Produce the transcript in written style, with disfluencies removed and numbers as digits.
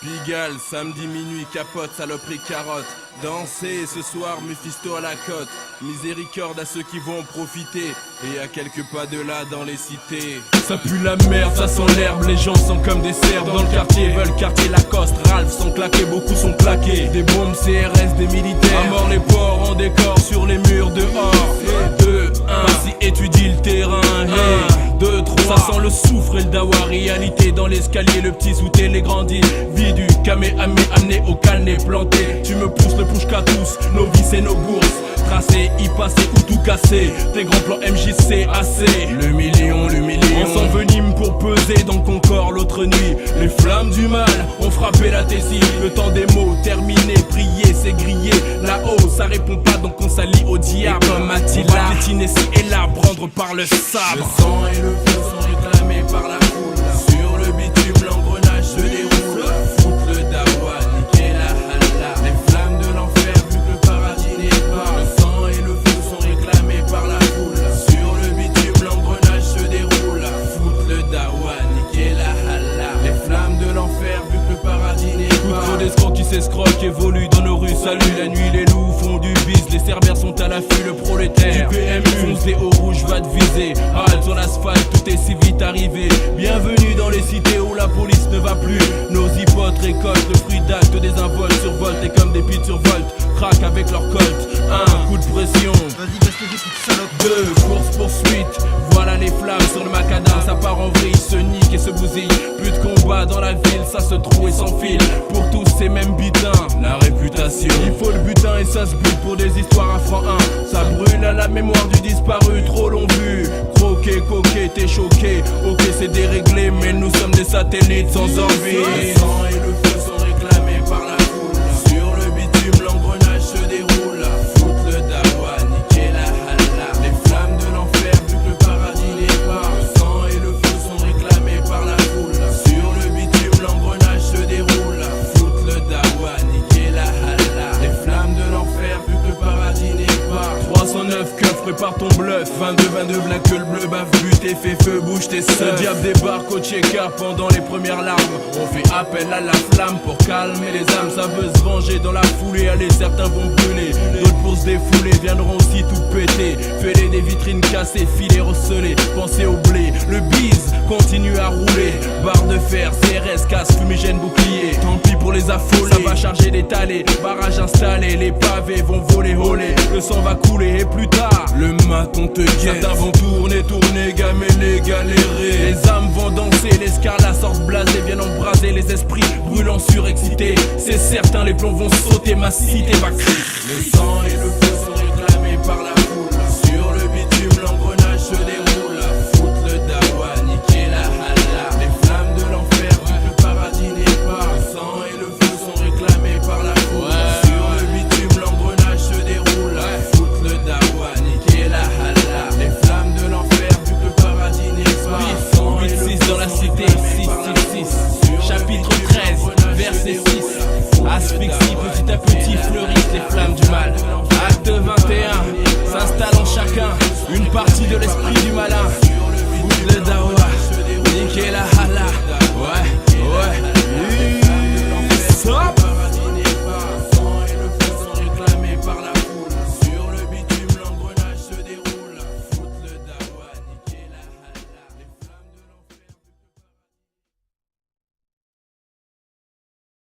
Pigalle, samedi minuit, capote, saloperie, carotte. Danser ce soir, Mephisto à la côte. Miséricorde à ceux qui vont profiter. Et à quelques pas de là dans les cités. Ça pue la merde, ça sent l'herbe, les gens sont comme des cerfs. Dans le quartier, veulent quartier Lacoste, Ralph sont claqués, beaucoup sont plaqués. Des bombes CRS, des militaires, à mort les porcs en décor sur les murs dehors. 2, 1, si étudie le terrain. 2, 3, ça sent le soufre et le dawa. Réalité dans l'escalier, le petit souté, les grandis. Vie du Kamehameha amené au calné planté. Tu me pousses le push qu'à tous, nos vies et nos bourses. Tracé, y passer ou tout casser. Tes grands plans MJC assez. Le million. On s'envenime pour peser dans ton corps l'autre nuit. Les flammes du mal ont frappé la tessie. Le temps des mots terminé, prier c'est grillé. Là-haut ça répond pas donc on s'allie au diable. Et comme Attila, on va piétiner ci et là, prendre par le sabre. Le sang et le feu sont réclamés par la foule. Sur le bitume l'engrenage se déroule. Foutre le dawa, niquer la halla. Les flammes de l'enfer vu que le paradis n'est pas. Le sang et le feu sont réclamés par la foule. Sur le bitume l'engrenage se déroule. Foutre le dawa, niquer la halla. Les flammes de l'enfer vu que le paradis n'est pas. Trop d'escrocs qui s'escroquent évoluent dans nos rues. Salut la nuit, les loups font du bis. Les cerbères sont à l'affût, le prolétaire du PMU fonce des hauts rouges, va te viser. Halte sur l'asphalte, tout est si vite arrivé. Bienvenue dans les cités où la police ne va plus. Nos hypotes récoltent le fruit d'actes des involtes. Survoltent et comme des pites survoltent, craquent avec leur colt. 1 coup de pression, Vas-y, baisse les petite salope. 2 course poursuite. Voilà les flammes sur le macadam, ça part en vrille, se nique et se bousille. Plus de combat dans la ville, ça se trouve et s'enfile. Pour tous ces mêmes butins, la réputation. Il faut le butin et ça se bute pour des histoires à franc 1. Ça brûle à la mémoire du disparu, trop long vu. Croqué, coqué, t'es choqué. Ok c'est déréglé, mais nous sommes des satellites sans envie. Le sang et le feu sont réclamés par la foule. Sur le bitume l'engrenage se déroule. Foutre le dawa, niquer la halla. Les flammes de l'enfer vu que le paradis n'est pas. Le sang et le feu sont réclamés par la foule. Sur le bitume l'engrenage se déroule. Foutre le dawa, niquer la halla. Les flammes de l'enfer vu que le paradis n'est pas. 309 keufs, prépare ton bluff. 22 black que le bleu bave, but et fait feu, bouge tes seufs. Le diable débarque au checker pendant les premières larmes. On fait appel à la flamme pour calmer les âmes. Ça veut se venger dans la foulée, allez certains vont brûler. D'autres pour se défouler viendront aussi tout péter. Fêler des vitrines cassées, filets recelés. Pensez au blé, le bise continue à rouler. Barre de fer, CRS, casque, fumigène, bouclier. Tant pis pour les affolés, ça va charger des talés. Barrage installé, les pavés vont voler, voler. Le sang va couler et plus tard, le maton te guette. Certains vont tourner, gamer, galérer. Les âmes vont danser, les scarlats sortent blasés, viennent embraser les esprits brûlants surexcités. C'est certain, les plombs vont sauter, ma cité va crier. Le sang et le feu sont réclamés par la